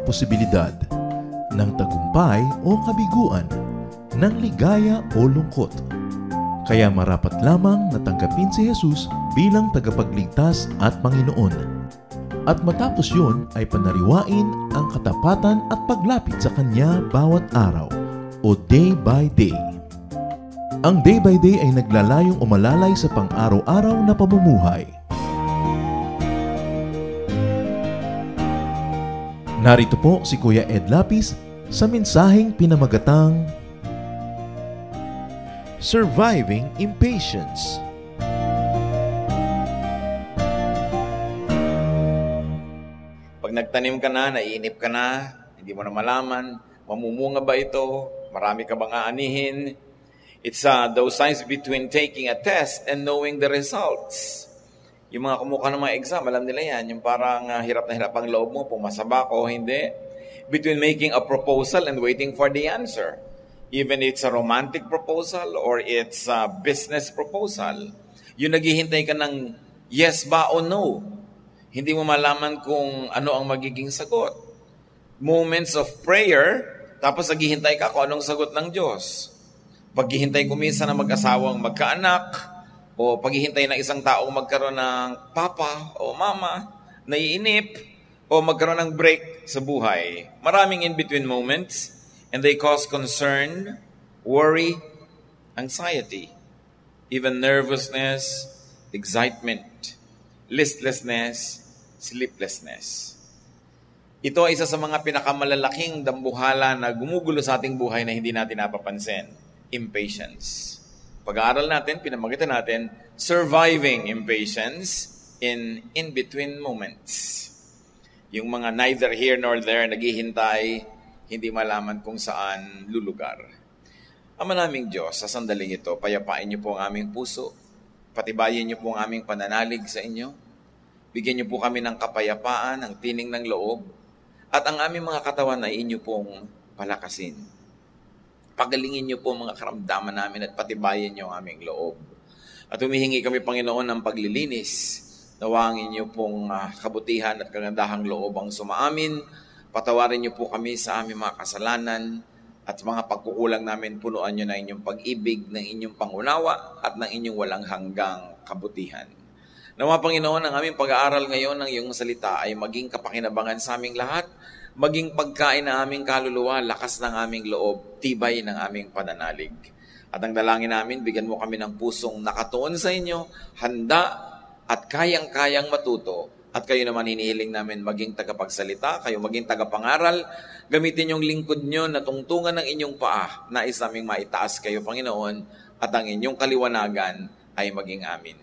posibilidad ng tagumpay o kabiguan, ng ligaya o lungkot. Kaya marapat lamang na tanggapin si Jesus bilang tagapagligtas at Panginoon. At matapos yun ay panariwain ang katapatan at paglapit sa Kanya bawat araw o day by day. Ang day by day ay naglalayong umalalay sa pang-araw-araw na pamumuhay. Narito po si Kuya Ed Lapis sa mensaheng pinamagatang Surviving Impatience. Pag nagtanim ka na, naiinip ka na, hindi mo na malaman, mamumunga ba ito, marami ka bang aanihin? It's those times between taking a test and knowing the results. Yung mga kumuha ng mga exam, alam nila yan. Yung parang hirap na hirap ang loob mo, pumasa ba ako o hindi. Between making a proposal and waiting for the answer. Even it's a romantic proposal or it's a business proposal. Yung naghihintay ka ng yes ba o no. Hindi mo malaman kung ano ang magiging sagot. Moments of prayer, tapos naghihintay ka kung anong sagot ng Diyos. Paghihintay ko minsan na mag-asawang magkaanak, o paghihintay ng isang taong magkaroon ng papa o mama, naiinip, o magkaroon ng break sa buhay. Maraming in-between moments, and they cause concern, worry, anxiety, even nervousness, excitement, listlessness, sleeplessness. Ito ay isa sa mga pinakamalalaking dambuhala na gumugulo sa ating buhay na hindi natin napapansin. Impatience. Pag-aaral natin, pinamagitan natin, surviving impatience in in-between moments. Yung mga neither here nor there, naghihintay, hindi malaman kung saan lulugar. Ama naming Diyos, sa sandaling ito, payapain niyo po ang aming puso, patibayin niyo po ang aming pananalig sa inyo, bigyan niyo po kami ng kapayapaan, ng tining ng loob, at ang aming mga katawan ay inyo pong palakasin. Pagalingin niyo po mga karamdaman namin at patibayin niyo ang aming loob. At humihingi kami, Panginoon, ng paglilinis. Nawangin niyo pong kabutihan at kagandahang loob ang sumaamin. Patawarin niyo po kami sa aming mga kasalanan at mga pagkukulang namin. Punuan niyo na inyong pag-ibig, ng inyong pangunawa at ng inyong walang hanggang kabutihan. Nawa, Panginoon, ang aming pag-aaral ngayon ng iyong salita ay maging kapakinabangan sa aming lahat, maging pagkain ng aming kaluluwa, lakas ng aming loob, tibay ng aming pananalig. At ang dalangin namin, bigyan mo kami ng pusong nakatuon sa inyo, handa at kayang-kayang matuto. At kayo naman hinihiling namin maging tagapagsalita, kayo maging tagapangaral, gamitin yung lingkod nyo na tungtungan ng inyong paa, nais naming maitaas kayo, Panginoon, at ang inyong kaliwanagan ay maging amin.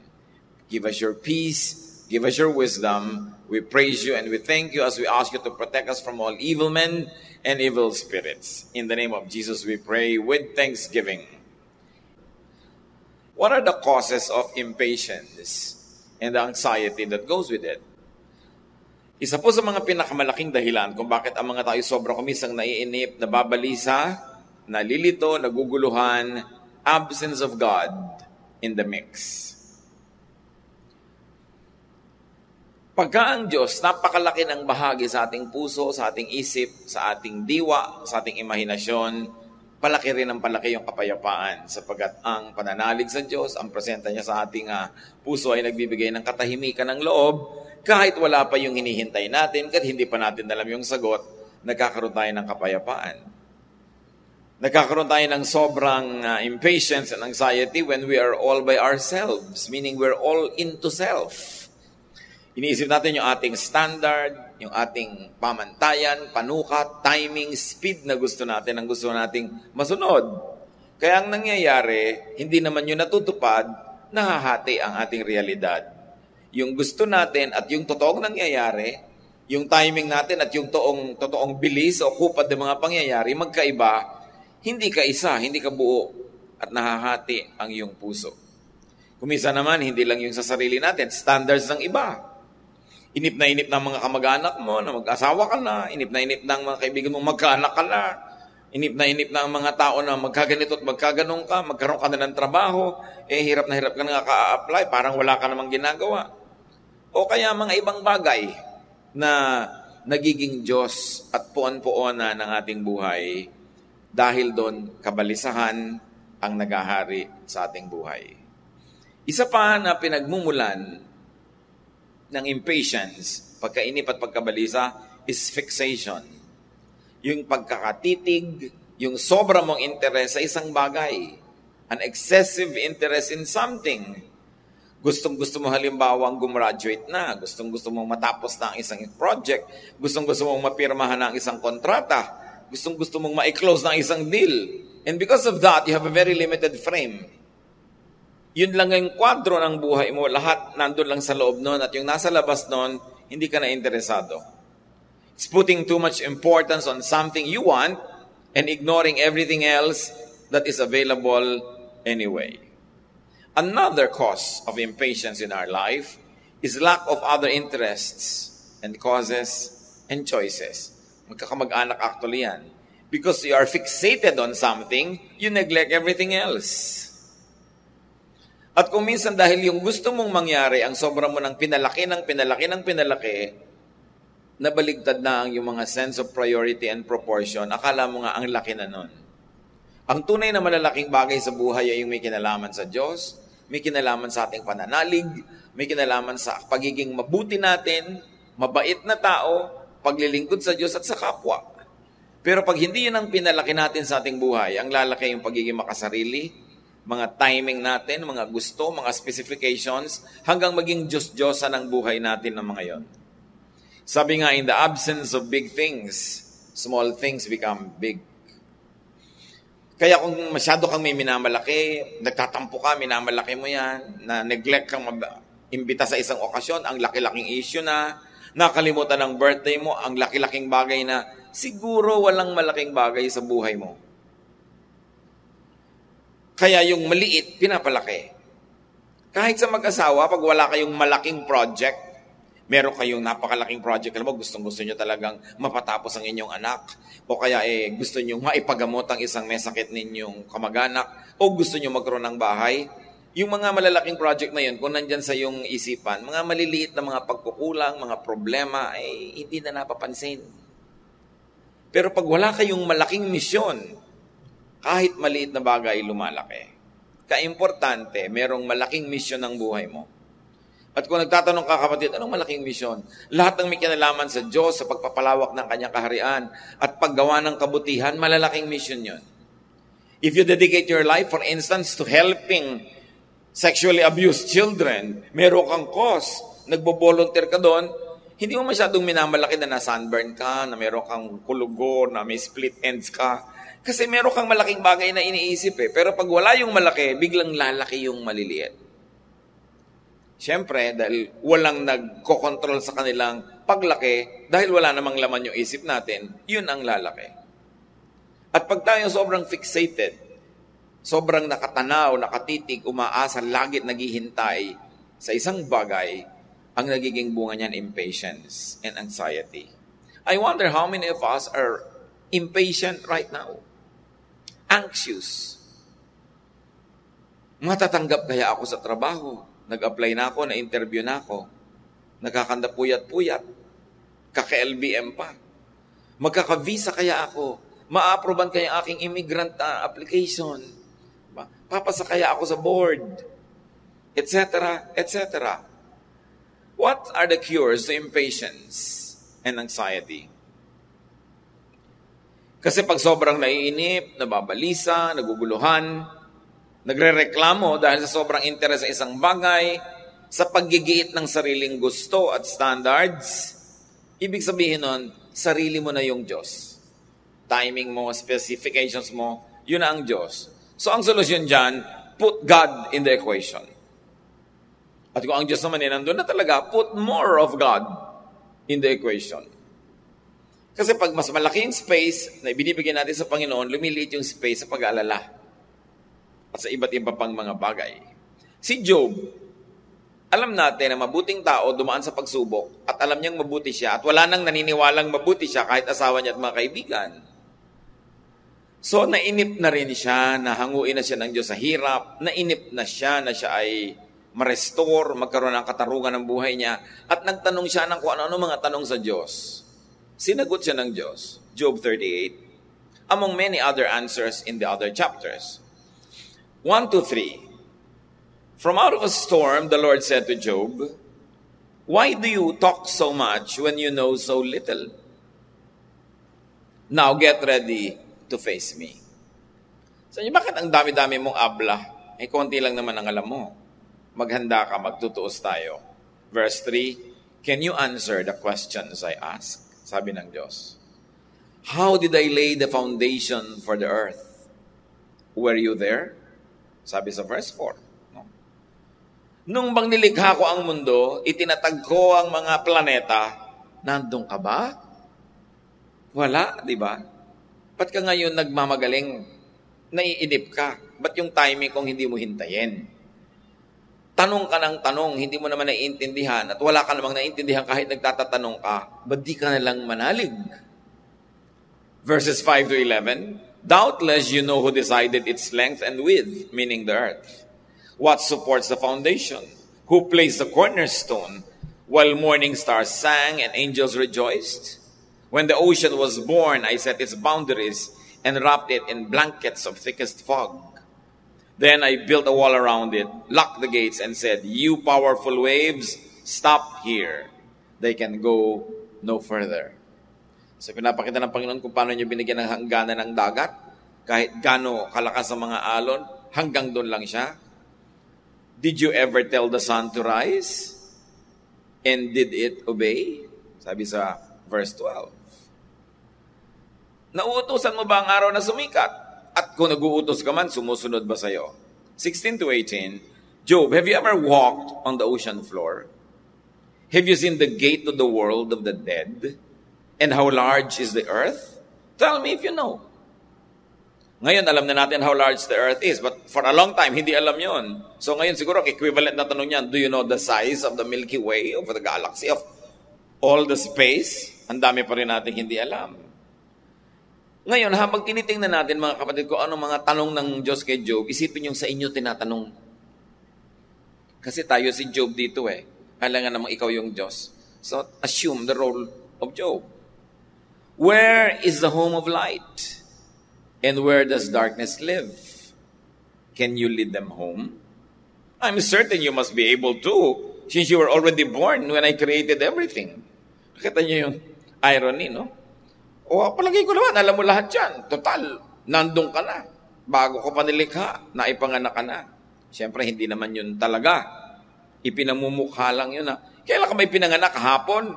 Give us your peace, give us your wisdom. We praise you and we thank you as we ask you to protect us from all evil men and evil spirits. In the name of Jesus we pray with thanksgiving. What are the causes of impatience and the anxiety that goes with it? Isa po sa mga pinakamalaking dahilan kung bakit ang mga tao sobra kumisang naiinip, nababalisa, nalilito, naguguluhan, absence of God in the mix. Pagka ang Diyos, napakalaki ng bahagi sa ating puso, sa ating isip, sa ating diwa, sa ating imahinasyon, palaki rin ang palaki yung kapayapaan sapagkat ang pananalig sa Diyos, ang presenta niya sa ating puso ay nagbibigay ng katahimikan ng loob kahit wala pa yung hinihintay natin, kahit hindi pa natin alam yung sagot, nagkakaroon tayo ng kapayapaan. Nagkakaroon tayo ng sobrang impatience and anxiety when we are all by ourselves, meaning we're all into self. Iniisip natin yung ating standard, yung ating pamantayan, panukat, timing, speed na gusto natin, ang gusto nating masunod. Kaya ang nangyayari, hindi naman yun natutupad, nahahati ang ating realidad. Yung gusto natin at yung totoong nangyayari, yung timing natin at yung totoong bilis o kupad ng mga pangyayari, magkaiba, hindi ka isa, hindi ka buo at nahahati ang iyong puso. Kumisa naman, hindi lang yung sa sarili natin, standards ng iba. Inip na inip ng mga kamag-anak mo na mag-asawa ka na, inip na inip ng mga kaibigan mo magkaanak ka na, inip na inip ng mga tao na magkaganito at magkaganong ka, magkaroon ka na ng trabaho, hirap na hirap ka na ka-apply, parang wala ka namang ginagawa. O kaya mga ibang bagay na nagiging Diyos at puon-puona ng ating buhay dahil doon kabalisahan ang nagahari sa ating buhay. Isa pa na pinagmumulan ng impatience, pagkainip at pagkabalisa, is fixation. Yung pagkakatitig, yung sobra mong interest sa isang bagay. An excessive interest in something. Gustong-gusto mo halimbawang gumraduate na, gustong-gusto mong matapos na ang isang project, gustong-gusto mong mapirmahan na ang isang kontrata, gustong-gusto mong ma-close na ang isang deal. And because of that, you have a very limited frame. Yun lang yung kwadro ng buhay mo, lahat nandun lang sa loob nun, at yung nasa labas nun, hindi ka na interesado. It's putting too much importance on something you want and ignoring everything else that is available anyway. Another cause of impatience in our life is lack of other interests and causes and choices. Magkakamag-anak actually yan. Because you are fixated on something, you neglect everything else. At kung minsan dahil yung gusto mong mangyari, ang sobra mo ng pinalaki, nabaligtad na ang yung mga sense of priority and proportion, akala mo nga ang laki na nun. Ang tunay na malalaking bagay sa buhay ay yung may kinalaman sa Diyos, may kinalaman sa ating pananalig, may kinalaman sa pagiging mabuti natin, mabait na tao, paglilingkod sa Diyos at sa kapwa. Pero pag hindi yun ang pinalaki natin sa ating buhay, ang lalaki yung pagiging makasarili, mga timing natin, mga gusto, mga specifications, hanggang maging Diyos-Diyosan ang buhay natin ng mga yon. Sabi nga, in the absence of big things, small things become big. Kaya kung masyado kang may minamalaki, nagtatampo ka, minamalaki mo yan, na neglect kang imbita sa isang okasyon, ang laki-laking issue na, nakalimutan ng birthday mo, ang laki-laking bagay na, siguro walang malaking bagay sa buhay mo. Kaya yung maliit, pinapalaki. Kahit sa mag-asawa, pag wala kayong malaking project, meron kayong napakalaking project, alam mo, gustong-gusto nyo talagang mapatapos ang inyong anak, o kaya gusto nyo maipagamot ang isang may sakit ninyong kamag-anak, o gusto nyo magkaroon ng bahay, yung mga malalaking project na yun, kung nandyan sa iyong isipan, mga maliliit na mga pagkukulang, mga problema, hindi na napapansin. Pero pag wala kayong malaking misyon, kahit maliit na bagay lumalaki. Kaimportante, merong malaking misyon ng buhay mo. At kung nagtatanong ka, kapatid, anong malaking misyon? Lahat ng may kinalaman sa Diyos, sa pagpapalawak ng kanyang kaharian, at paggawa ng kabutihan, malalaking misyon yun. If you dedicate your life, for instance, to helping sexually abused children, meron kang cause, nagbo-volunteer ka doon, hindi mo masyadong minamalaki na na-sunburn ka, na meron kang kulugo, na may split ends ka. Kasi meron kang malaking bagay na iniisip Pero pag wala yung malaki, biglang lalaki yung maliliit. Siyempre, dahil walang nagkokontrol sa kanilang paglaki, dahil wala namang laman yung isip natin, yun ang lalaki. At pag tayo sobrang fixated, sobrang nakatanaw, nakatitig, umaasa, lagit naghihintay sa isang bagay, ang nagiging bunga niyan, impatience and anxiety. I wonder how many of us are impatient right now. Anxious. Matatanggap kaya ako sa trabaho? Nag-apply na ako, na-interview na ako. Nakakanda puyat-puyat. Kaka-LBM pa. Magkaka-visa kaya ako? Ma-approvean kaya aking immigrant application? Papasa kaya ako sa board? Etc. etc. What are the cures to impatience and anxiety? Kasi pag sobrang naiinip, nababalisa, naguguluhan, nagrereklamo dahil sa sobrang interes sa isang bagay, sa paggigiit ng sariling gusto at standards, ibig sabihin nun, sarili mo na yung Diyos. Timing mo, specifications mo, yun na ang Diyos. So ang solusyon dyan, put God in the equation. At kung ang Diyos naman nandun na talaga, put more of God in the equation. Kasi pag mas malaki yung space na ibinibigay natin sa Panginoon, lumiliit yung space sa pag-aalala at sa iba't iba pang mga bagay. Si Job, alam natin na mabuting tao dumaan sa pagsubok at alam niyang mabuti siya at wala nang naniniwalang mabuti siya kahit asawa niya at mga kaibigan. So nainip na rin siya, nahanguin na siya ng Diyos sa hirap, nainip na siya ay ma-restore, magkaroon ng katarungan ng buhay niya at nagtanong siya ng kung ano-ano mga tanong sa Diyos. Sinagot siya ng Diyos. Job 38. Among many other answers in the other chapters. 1 to 3. From out of a storm, the Lord said to Job, why do you talk so much when you know so little? Now get ready to face me. So, bakit ang dami-dami mong abla? Konti lang naman ang alam mo. Maghanda ka, magtutuos tayo. Verse 3, can you answer the questions I ask? Sabi ng Diyos. How did I lay the foundation for the earth? Were you there? Sabi sa verse 4. Nung bang nilikha ko ang mundo, itinatag ko ang mga planeta, nandun ka ba? Wala, di ba? Ba't ka ngayon nagmamagaling? Naiinip ka. Ba't yung timing kung hindi mo hintayin? Tanong ka ng tanong, hindi mo naman naiintindihan at wala ka namang naiintindihan kahit nagtatatanong ka, ba't di ka nalang manalig? Verses 5 to 11, doubtless you know who decided its length and width, meaning the earth. What supports the foundation? Who placed the cornerstone? While morning stars sang and angels rejoiced? When the ocean was born, I set its boundaries and wrapped it in blankets of thickest fog. Then I built a wall around it, locked the gates, and said, you powerful waves, stop here. They can go no further. So pinapakita ng Panginoon kung paano niya binigyan ng hangganan ng dagat. Kahit gaano kalakas ang mga alon, hanggang doon lang siya. Did you ever tell the sun to rise? And did it obey? Sabi sa verse 12. Nauutusan mo ba ang araw na sumikat? At kung nag-uutos ka man, sumusunod ba sa'yo? 16 to 18. Job, have you ever walked on the ocean floor? Have you seen the gate to the world of the dead? And how large is the earth? Tell me if you know. Ngayon, alam na natin how large the earth is. But for a long time, hindi alam yon. So ngayon, siguro, equivalent na tanong yan, do you know the size of the Milky Way, of the galaxy, of all the space? Ang dami pa rin natin hindi alam. Ngayon, habang tinitingnan natin, mga kapatid ko, ano mga tanong ng Diyos kay Job, isipin yung sa inyo tinatanong. Kasi tayo si Job dito Kailangan namang ikaw yung Diyos. So, assume the role of Job. Where is the home of light? And where does darkness live? Can you lead them home? I'm certain you must be able to, since you were already born when I created everything. Nakita niyo yung irony, no? O, palagay ko naman, alam mo lahat yan. Total, nandun ka na. Bago ko pa nilikha, naipanganak ka na. Siyempre, hindi naman yun talaga. Ipinamumukha lang yun. Kailan ka may pinanganak? Kahapon?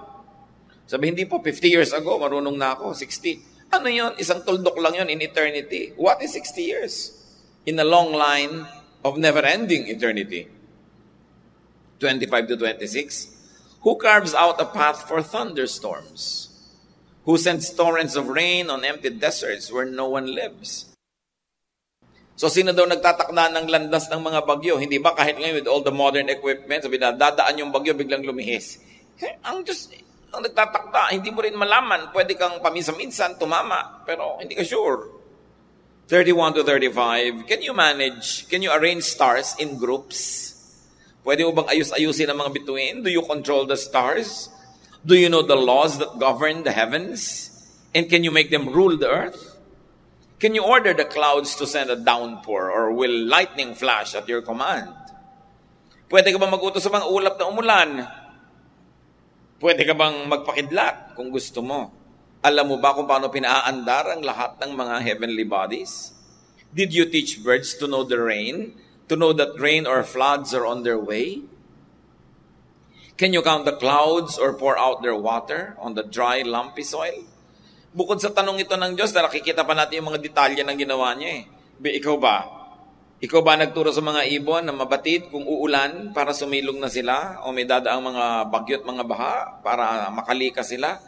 Sabi, hindi po, 50 years ago, marunong na ako, 60. Ano yun? Isang tuldok lang yun in eternity. What is 60 years? In a long line of never-ending eternity. 25 to 26. Who carves out a path for thunderstorms? Who sends torrents of rain on empty deserts where no one lives? So sino daw nagtatakda ng landas ng mga bagyo? Hindi ba kahit ngayon with all the modern equipment, sabi na dadaan yung bagyo, biglang lumihis. Ang Diyos, ang nagtatakda, hindi mo rin malaman. Pwede kang paminsan-minsan tumama, pero hindi ka sure. 31 to 35, can you arrange stars in groups? Pwede mo bang ayus-ayusin ang mga bituin? Do you control the stars? Do you know the laws that govern the heavens? And can you make them rule the earth? Can you order the clouds to send a downpour, or will lightning flash at your command? Pwede ka bang mag-utos sa mga ulap na umulan? Pwede ka bang magpakidlat kung gusto mo? Alam mo ba kung paano pinaandar ang lahat ng mga heavenly bodies? Did you teach birds to know the rain? To know that rain or floods are on their way? Can you count the clouds or pour out their water on the dry, lumpy soil? Bukod sa tanong ito ng Diyos, nakikita pa natin yung mga detalye ng ginawa niya Ikaw ba? Ikaw ba nagturo sa mga ibon na mabatid kung uulan para sumilong na sila? O may dadaang mga bagyo at mga baha para makalikas sila?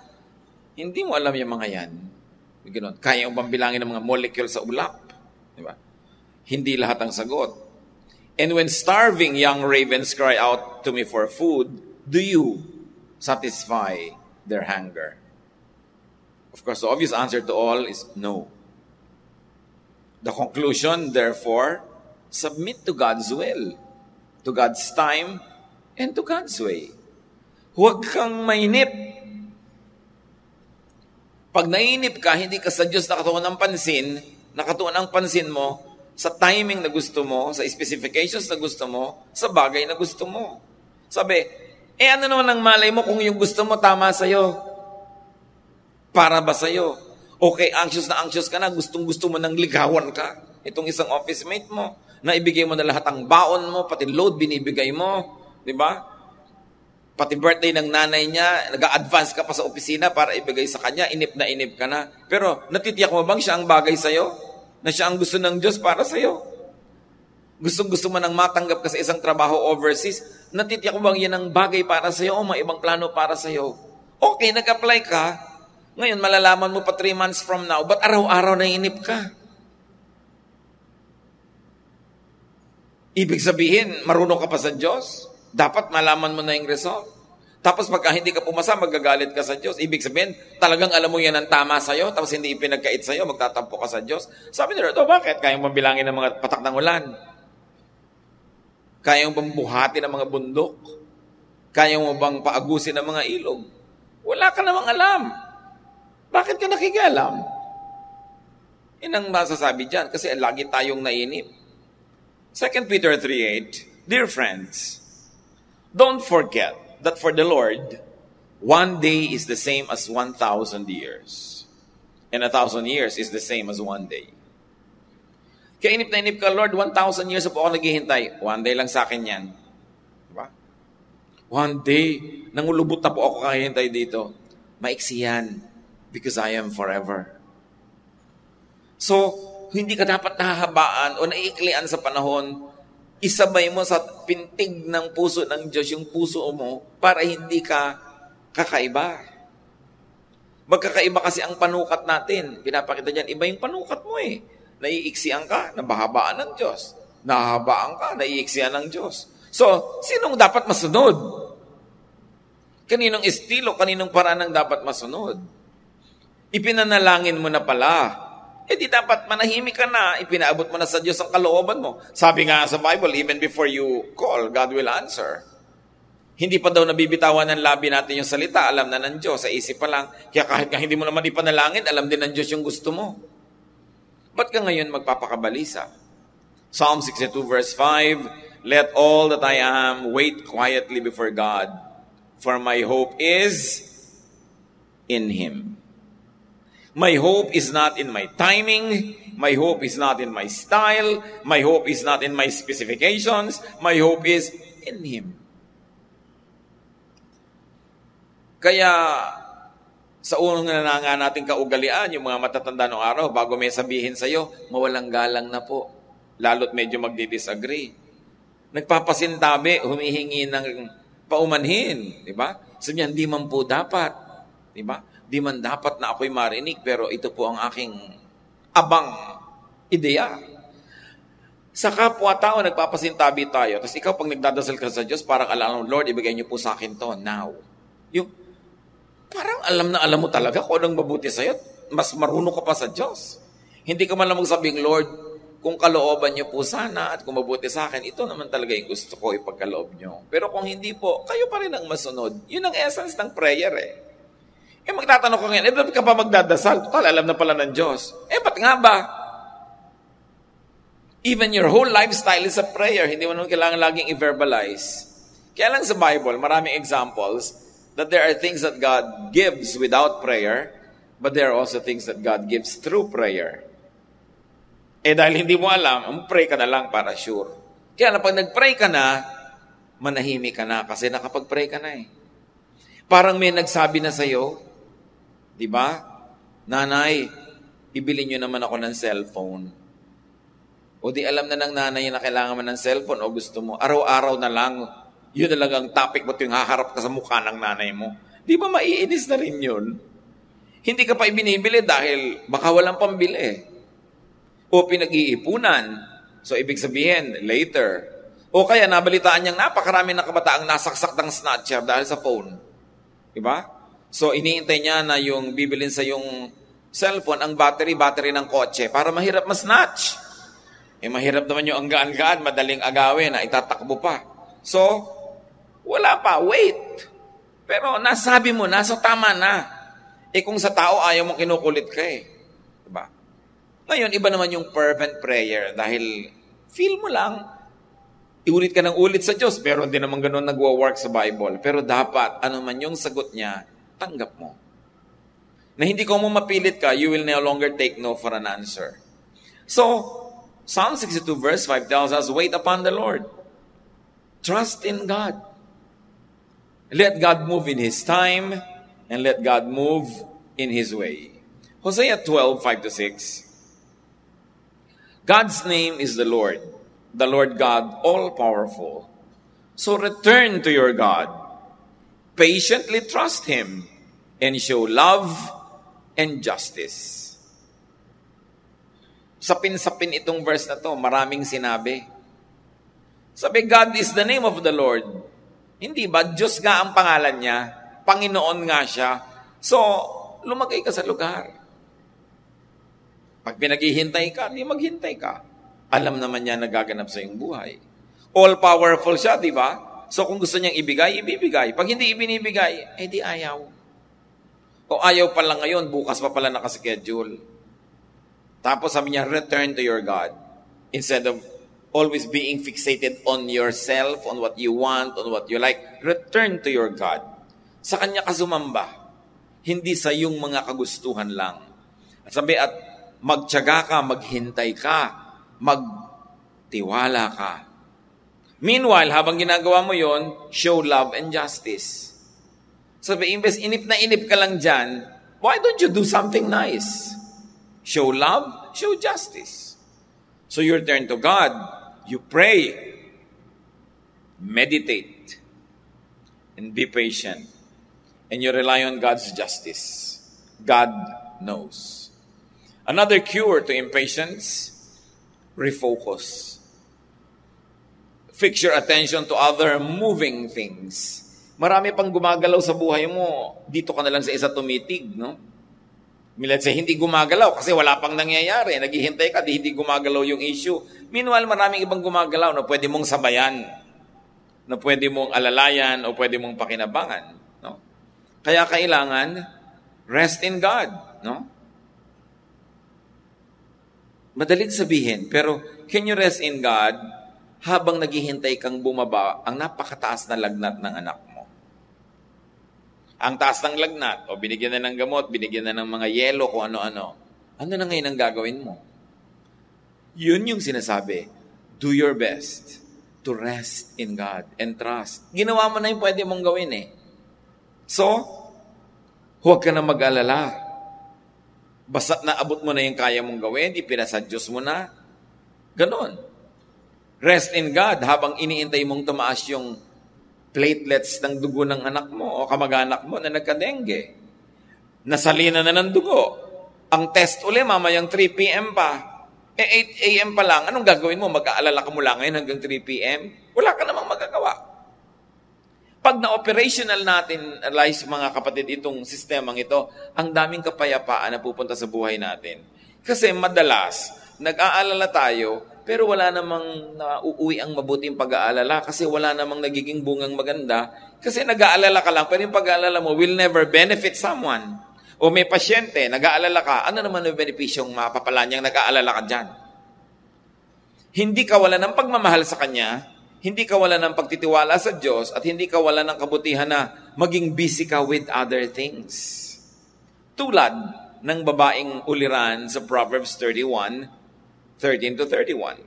Hindi mo alam yung mga yan. Ganun. Kaya mo bang bilangin ng mga molecule sa ulap? Diba? Hindi lahat ang sagot. And when starving young ravens cry out to me for food, do you satisfy their hunger? Of course, the obvious answer to all is no. The conclusion, therefore, submit to God's will, to God's time, and to God's way. Huwag kang mainip. Pag nainip ka, hindi ka sa Diyos nakatuon ang pansin mo sa timing na gusto mo, sa specifications na gusto mo, sa bagay na gusto mo. Sabi, ano naman ang malay mo kung yung gusto mo tama sa'yo? Para ba sa'yo? Okay, anxious ka na, gustong-gusto mo nang ligawan ka. Itong isang office mate mo, na ibigay mo na lahat ang baon mo, pati load binibigay mo, di ba? Pati birthday ng nanay niya, nag-a-advance ka pa sa opisina para ibigay sa kanya, inip ka na. Pero natitiyak mo bang siya ang bagay sa'yo? Na siya ang gusto ng Diyos para sa'yo? Gustong-gusto mo nang matanggap ka sa isang trabaho overseas, natitiyak mo bang yan ang bagay para sa'yo o may ibang plano para sa'yo? Okay, nag-apply ka. Ngayon, malalaman mo pa 3 months from now, ba't araw-araw naiinip ka? Ibig sabihin, marunong ka pa sa Diyos? Dapat malaman mo na yung result. Tapos pagka hindi ka pumasa, magagalit ka sa Diyos. Ibig sabihin, talagang alam mo yan ang tama sa'yo, tapos hindi ipinagkait sa'yo, magtatampo ka sa Diyos. Sabi ni Lord, bakit? Kaya mo bilangin ng mga patak ng ulan? Kaya mo bang buhati ng mga bundok? Kaya mo bang paagusin ng mga ilog? Wala ka namang alam. Bakit ka nakikialam? Yan ang masasabi dyan, kasi lagi tayong nainip. 2 Peter 3:8, Dear friends, don't forget that for the Lord, 1 day is the same as 1,000 years. And 1,000 years is the same as 1 day. Kaya inip na inip ka, Lord, 1,000 years po ako naghihintay. 1 day lang sa akin yan. Diba? 1 day, nangulubot na po ako kakihintay dito. Maiksi yan, because I am forever. So, hindi ka dapat nahahabaan o naiiklian sa panahon, isabay mo sa pintig ng puso ng Diyos yung puso mo para hindi ka kakaiba. Magkakaiba kasi ang panukat natin. Pinapakita dyan, iba yung panukat mo eh. Naiiksian ka, nabahabaan ng Diyos. Nahahabaan ka, naiiksian ng Diyos. So, sinong dapat masunod? Kaninong estilo, kaninong paraan ang dapat masunod? Ipinanalangin mo na pala. Di dapat manahimik ka na, ipinaabot mo na sa Diyos ang kalooban mo. Sabi nga sa Bible, even before you call, God will answer. Hindi pa daw nabibitawan ng labi natin yung salita, alam na ng Diyos, sa isip pa lang. Kaya kahit ka hindi mo naman ipanalangin, alam din ng Diyos yung gusto mo. Ba't ka ngayon magpapakabalisa? Psalm 62 verse 5, Let all that I am wait quietly before God, for my hope is in Him. My hope is not in my timing. My hope is not in my style. My hope is not in my specifications. My hope is in Him. Kaya, sa unang na nga nating kaugalian, yung mga matatanda ng araw, bago may sabihin sa'yo, mawalang galang na po. Lalo't medyo magdi-disagree. Nagpapasintabi, humihingi ng paumanhin. Diba? Sabi niya, hindi man po dapat. Diba? Di man dapat na ako'y marinig, pero ito po ang aking abang ideya. Sa kapwa-tao, nagpapasintabi tayo. Tapos ikaw, pag nagdadasal ka sa Diyos, parang alam mo, Lord, ibigay niyo po sa akin to now. Yung, parang alam na alam mo talaga kung anong mabuti sa'yo. Mas marunong ka pa sa Diyos. Hindi ka man lang magsabing, Lord, kung kalooban niyo po sana at kung mabuti sa akin, ito naman talaga yung gusto ko ipagkaloob niyo. Pero kung hindi po, kayo pa rin ang masunod. Yun ang essence ng prayer eh. Magtatanong ko ngayon, ba't ka pa magdadasal? Total, alam na pala ng Diyos. Ba't nga ba? Even your whole lifestyle is a prayer. Hindi mo naman kailangan laging i-verbalize. Kaya lang sa Bible, maraming examples that there are things that God gives without prayer, but there are also things that God gives through prayer. Dahil hindi mo alam, pray ka na lang para sure. Kaya lang, pag nag-pray ka na, manahimik ka na kasi nakapag-pray ka na eh. Parang may nagsabi na sa'yo, di ba? Nanay, ibili nyo naman ako ng cellphone. O di alam na ng nanay na kailangan mo ng cellphone o gusto mo. Araw-araw na lang, yun na lang ang topic mo tuwing haharap ka sa mukha ng nanay mo. Di ba maiinis na rin yun? Hindi ka pa ibinibili dahil baka walang pambili. O pinag-iipunan. So ibig sabihin, later. O kaya nabalitaan niyang napakarami ng kabataang nasaksak ng snatcher dahil sa phone. Diba? So, iniintay niya na yung bibilin sa yung cellphone, ang battery ng kotse, para mahirap ma-snatch. Mahirap naman yung anggaan-gaan, madaling agawin na itatakbo pa. So, wala pa, wait. Pero nasabi mo na, so tama na. kung sa tao ayaw mong kinukulit ka eh. Diba? Ngayon, iba naman yung fervent prayer dahil feel mo lang, iulit ka ng ulit sa Diyos, pero hindi naman ganun nagwa-work sa Bible. Pero dapat, ano man yung sagot niya, tanggap mo. Na hindi ko mo mapilit ka, you will no longer take no for an answer. So, Psalm 62 verse 5 tells us, wait upon the Lord. Trust in God. Let God move in His time, and let God move in His way. Hosea 12, 5-6. God's name is the Lord God all-powerful. So return to your God. Patiently trust Him and show love and justice. Sapin-sapin itong verse na to, maraming sinabi. Sabi, God is the name of the Lord. Hindi ba? Diyos nga ang pangalan niya. Panginoon nga siya. So, lumagay ka sa lugar. Pag pinaghihintay ka, di maghintay ka. Alam naman niya nagaganap sa iyong buhay. All-powerful siya, di ba? So, kung gusto niyang ibigay, ibibigay. Pag hindi ibinibigay, di ayaw. O ayaw pa lang ngayon, bukas pa pala nakaschedule. Tapos sabi niya, return to your God. Instead of always being fixated on yourself, on what you want, on what you like, return to your God. Sa Kanya ka sumamba. Hindi sa iyong mga kagustuhan lang. At sabi, at magtiyaga ka, maghintay ka, magtiwala ka. Meanwhile, habang ginagawa mo yon, show love and justice. Sabi, imbes inip na inip ka lang dyan, why don't you do something nice? Show love, show justice. So you turn to God, you pray, meditate, and be patient. And you rely on God's justice. God knows. Another cure to impatience, refocus. Fix your attention to other moving things. Marami pang gumagalaw sa buhay mo. Dito ka na lang sa isa tumitig, no? Let's say, hindi gumagalaw kasi wala pang nangyayari. Naghihintay ka, hindi gumagalaw yung issue. Meanwhile, maraming ibang gumagalaw na pwede mong sabayan, na pwede mong alalayan, o pwede mong pakinabangan. No? Kaya kailangan, rest in God. No? Madaling sabihin, pero can you rest in God habang naghihintay kang bumaba ang napakataas na lagnat ng anak mo? Ang taas ng lagnat, o binigyan na ng gamot, binigyan na ng mga yelo, kung ano-ano. Ano na ngayon ang gagawin mo? Yun yung sinasabi, do your best to rest in God and trust. Ginawa mo na yung pwede mong gawin eh. So, huwag ka na mag-alala. Basta naabot mo na yung kaya mong gawin, ipinasa Diyos mo na. Ganon. Rest in God habang iniintay mong tumaas yung platelets ng dugo ng anak mo o kamag-anak mo na nagka-dengue. Nasalina na ng dugo. Ang test uli, mamayang 3 p.m. pa. 8 a.m. pa lang. Anong gagawin mo? Mag-aalala ka mula ngayon hanggang 3 p.m.? Wala ka namang magagawa. Pag na-operational natin, mga kapatid, itong sistemang ito, ang daming kapayapaan na pupunta sa buhay natin. Kasi madalas, nag-aalala tayo, pero wala namang nauuwi ang mabuting pag-aalala kasi wala namang nagiging bungang maganda. Kasi nag-aalala ka lang, pero yung pag-aalala mo will never benefit someone. O may pasyente, nag-aalala ka, ano naman yung benepisyong mapapala niyang nag-aalala ka dyan? Hindi ka wala ng pagmamahal sa Kanya, hindi ka wala ng pagtitiwala sa Diyos, at hindi ka wala ng kabutihan na maging busy ka with other things. Tulad ng babaeng uliran sa Proverbs 31, 13-31.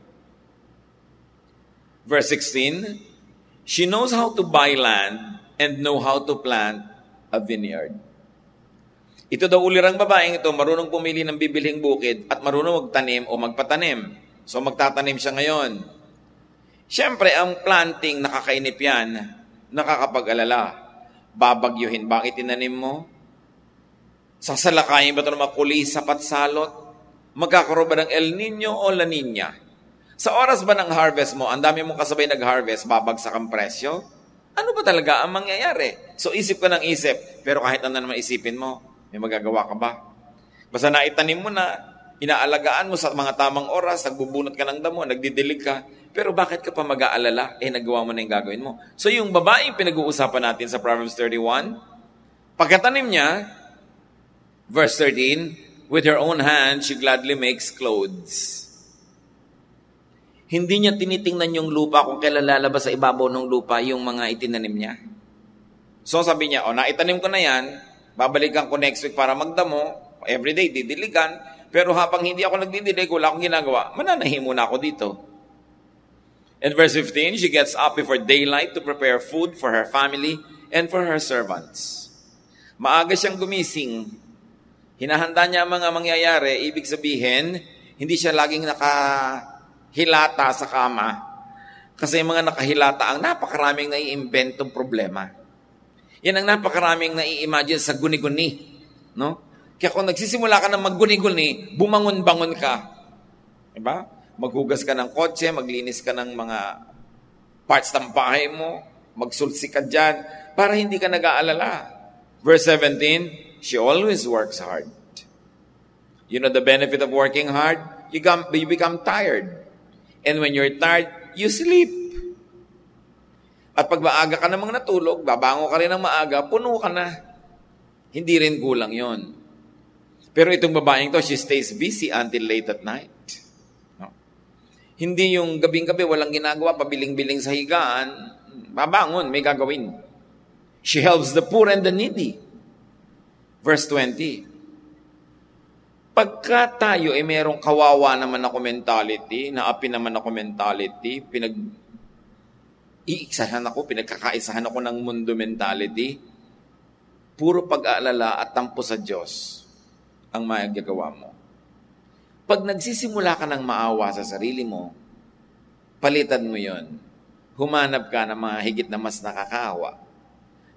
Verse 16, she knows how to buy land and know how to plant a vineyard. Ito daw ulirang babaeng ito, marunong pumili ng bibilhing bukid at marunong magtanim o magpatanim. So magtatanim siya ngayon. Siyempre, ang planting, nakakainip yan, nakakapag-alala. Babagyuhin, bakit tinanim mo? Sasalakayin ba ito ng makuli, sapat salot? Magkakaroon ba ng El Nino o La Nina? Sa oras ba ng harvest mo, ang dami mong kasabay nag-harvest, babagsak ang presyo? Ano ba talaga ang mangyayari? So isip ka ng isip, pero kahit ano naman isipin mo, may magagawa ka ba? Basta naitanim mo na, inaalagaan mo sa mga tamang oras, nagbubunot ka ng damo, nagdidilig ka, pero bakit ka pa mag-aalala? Nagawa mo na yung gagawin mo. So yung babaeng pinag-uusapan natin sa Proverbs 31, pagkatanim niya, Verse 13, with her own hand, she gladly makes clothes. Hindi niya tinitingnan yung lupa kung kailan lalabas sa ibabaw ng lupa yung mga itinanim niya. So sabi niya, naitanim ko na yan, babalikan ko next week para magdamo, everyday didiligan, pero habang hindi ako nagdidilig, wala akong ginagawa, mananahi muna ako dito. In verse 15, she gets up before daylight to prepare food for her family and for her servants. Maaga siyang gumising. Hinahanda niya ang mga mangyayari, ibig sabihin, hindi siya laging nakahilata sa kama. Kasi yung mga nakahilata, ang napakaraming nai-inventong problema. Yan ang napakaraming nai-imagine sa guni-guni. No? Kaya kung nagsisimula ka ng magguni-guni, bumangon-bangon ka. Diba? Maghugas ka ng kotse, maglinis ka ng mga parts ng bahay mo, magsulsi ka dyan, para hindi ka nag-aalala. Verse 17, she always works hard. You know the benefit of working hard? You become tired. And when you're tired, you sleep. At pag maaga ka namang natulog, babango ka rin ng maaga, puno ka na. Hindi rin kulang yon. Pero itong babaeng to, she stays busy until late at night. No? Hindi yung gabing-gabi, walang ginagawa, pabiling-biling sa higaan, babangon, may gagawin. She helps the poor and the needy. Verse 20. Pagka tayo merong kawawa naman ako mentality, naapi naman ako mentality, pinagkakaisahan ako ng mundo mentality, puro pag-aalala at tampo sa Diyos ang magagawa mo. Pag nagsisimula ka ng maawa sa sarili mo, palitan mo yon. Humanap ka ng mga higit na mas nakakaawa,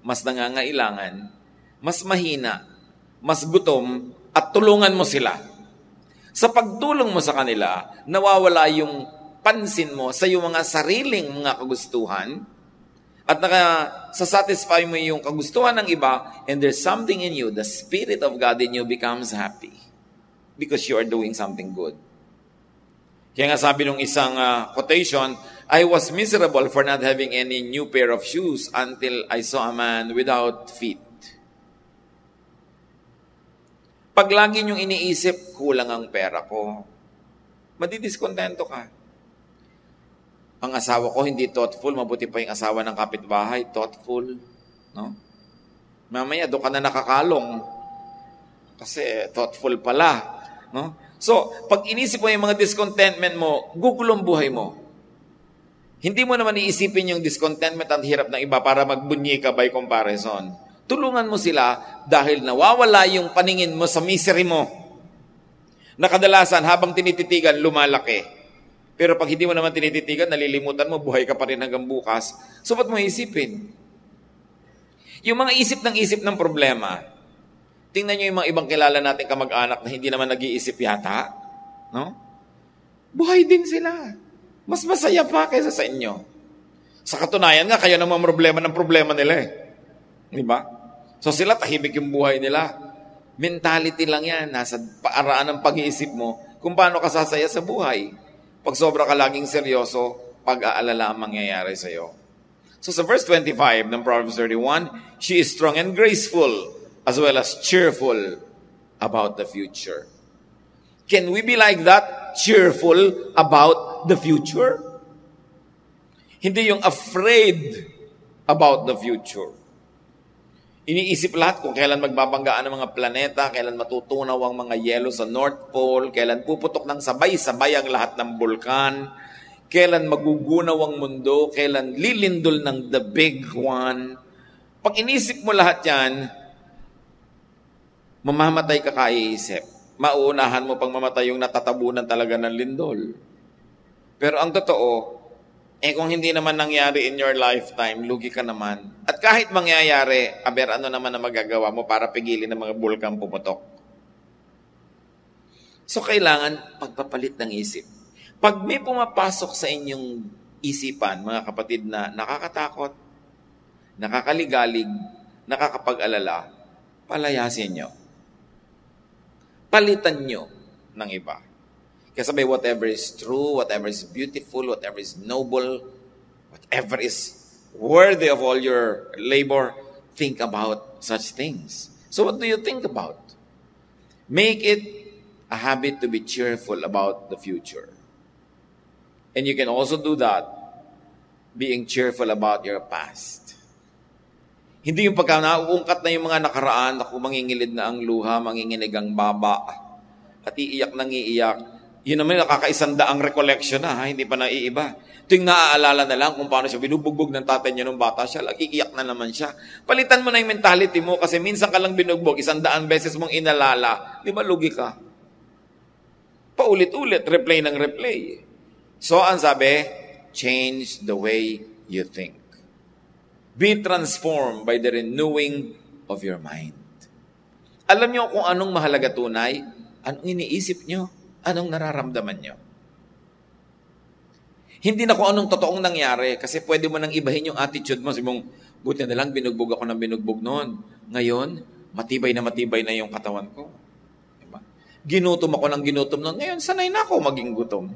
mas nangangailangan, mas mahina, mas gutom, at tulungan mo sila. Sa pagtulong mo sa kanila, nawawala yung pansin mo sa iyong mga sariling mga kagustuhan at satisfy mo yung kagustuhan ng iba, and there's something in you, the Spirit of God in you becomes happy because you are doing something good. Kaya nga sabi nung isang quotation, I was miserable for not having any new pair of shoes until I saw a man without feet. Pag lagi niyong iniisip, kulang ang pera ko, madidiskontento ka. Ang asawa ko hindi thoughtful, mabuti pa yung asawa ng kapitbahay, thoughtful. No? Mamaya, doon ka na nakakalong. Kasi thoughtful pala. No? So, pag inisip mo yung mga discontentment mo, gugulong buhay mo. Hindi mo naman iisipin yung discontentment at hirap ng iba para magbunyi ka by comparison. Tulungan mo sila dahil nawawala yung paningin mo sa misery mo. Nakadalasan, habang tinititigan, lumalaki. Pero pag hindi mo naman tinititigan, nalilimutan mo, buhay ka pa rin hanggang bukas. So, ba't mo isipin? Yung mga isip ng problema, tingnan nyo yung mga ibang kilala natin kamag-anak na hindi naman nag-iisip yata. No? Buhay din sila. Mas masaya pa kaysa sa inyo. Sa katunayan nga, kayo naman problema ng problema nila eh. Di ba? So sila, tahimik yung buhay nila. Mentality lang yan. Nasa paaraan ng pag-iisip mo kung paano ka sasaya sa buhay. Pag sobra ka laging seryoso, pag-aalala ang mangyayari sa iyo. So sa verse 25 ng Proverbs 31, she is strong and graceful as well as cheerful about the future. Can we be like that? Cheerful about the future? Hindi yung afraid about the future. Iniisip lahat kung kailan magbabanggaan ang mga planeta, kailan matutunaw ang mga yelo sa North Pole, kailan puputok ng sabay-sabay ang lahat ng bulkan, kailan magugunaw ang mundo, kailan lilindol ng the big one. Pag inisip mo lahat yan, mamamatay ka kaiisip. Mauunahan mo pang mamatay yung natatabunan talaga ng lindol. Pero ang totoo, kung hindi naman nangyari in your lifetime, lugi ka naman. At kahit mangyayari, ano naman na magagawa mo para pigilin ng mga bulkan pumutok? So, kailangan pagpapalit ng isip. Pag may pumapasok sa inyong isipan, mga kapatid, na nakakatakot, nakakaligalig, nakakapag-alala, palayasin nyo. Palitan nyo ng iba. Kasi sabi, whatever is true, whatever is beautiful, whatever is noble, whatever is worthy of all your labor, think about such things. So what do you think about? Make it a habit to be cheerful about the future. And you can also do that being cheerful about your past. Hindi yung pagka nauungkat na yung mga nakaraan, ako mangingilid na ang luha, manginginig ang baba, at iiyak nang iiyak. Yun naman nakakaisandaang recollection na, hindi pa naiiba. Ito yung naaalala na lang kung paano siya binubugbog ng tatay niya nung bata siya, iiyak na naman siya. Palitan mo na yung mentality mo kasi minsan ka lang binugbog, 100 beses mong inalala. Di ba lugi ka? Paulit-ulit, replay ng replay. So, ang sabi, change the way you think. Be transformed by the renewing of your mind. Alam niyo kung anong mahalaga tunay? Anong iniisip niyo? Anong nararamdaman niyo? Hindi na kung anong totoong nangyari kasi pwede mo nang ibahin yung attitude mo. Sabi mong, buti na lang binugbog ako ng binugbog noon. Ngayon, matibay na yung katawan ko. Diba? Ginutom ako ng ginutom noon. Ngayon, sanay na ako maging gutom.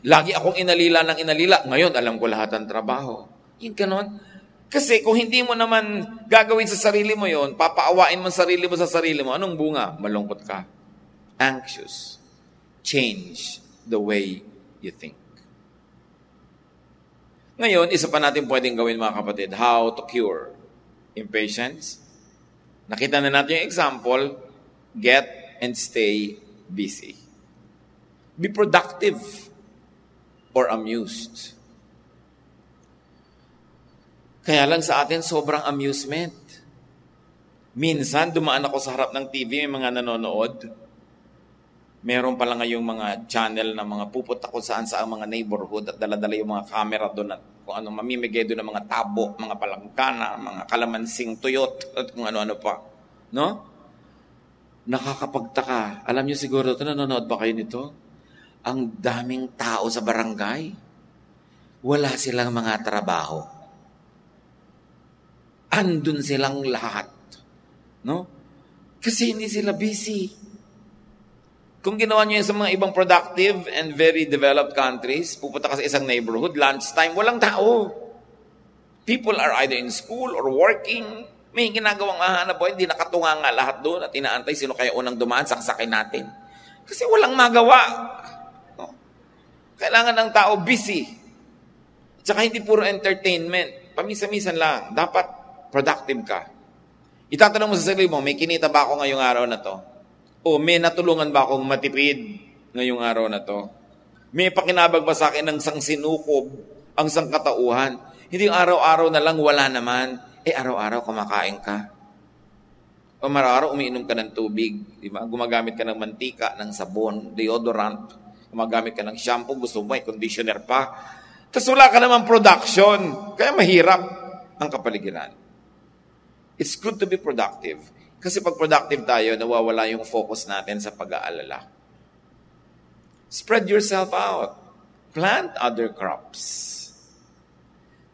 Lagi akong inalila ng inalila. Ngayon, alam ko lahat ng trabaho. Yung ganon. Kasi kung hindi mo naman gagawin sa sarili mo yon, papaawain mo sarili mo sa sarili mo, anong bunga? Malungkot ka. Anxious. Change the way you think. Ngayon, isa pa natin pwedeng gawin mga kapatid, how to cure impatience. Nakita na natin yung example, get and stay busy. Be productive or amused. Kaya lang sa atin, sobrang amusement. Minsan, dumaan ako sa harap ng TV, may mga nanonood. Meron pala ngayong mga channel na mga pupunta ko saan sa mga neighborhood at dala-dala yung mga camera doon at kung ano, mamimigay doon ng mga tabo, mga palangkana, mga kalamansing tuyot, at kung ano-ano pa. No? Nakakapagtaka. Alam niyo siguro ito, nanonood ba kayo nito? Ang daming tao sa barangay. Wala silang mga trabaho. Andun silang lahat. No? Kasi hindi sila busy. Kung ginawa nyo yan sa mga ibang productive and very developed countries, pupunta ka sa isang neighborhood, lunchtime, walang tao. People are either in school or working. May ginagawang hahanap po, hindi nakatunga nga lahat doon at inaantay sino kaya unang dumaan, saksakin natin. Kasi walang magawa. No? Kailangan ng tao busy. Tsaka hindi puro entertainment. Pamisa-misan lang. Dapat productive ka. Itatanong mo sa sarili mo, may kinita ba ako ngayong araw na to? O may natulungan ba akong matipid ngayong araw na to? May pakinabag ba sa akin ng sangsinukob ang sangkatauhan? Hindi araw-araw na lang wala naman. Araw-araw kumakain ka. O araw-araw umiinom ka ng tubig. Diba? Gumagamit ka ng mantika, ng sabon, deodorant. Gumagamit ka ng shampoo. Gusto mo may conditioner pa. Tapos wala ka naman production. Kaya mahirap ang kapaligiran. It's good to be productive. Kasi pag productive tayo, nawawala yung focus natin sa pag-aalala. Spread yourself out. Plant other crops.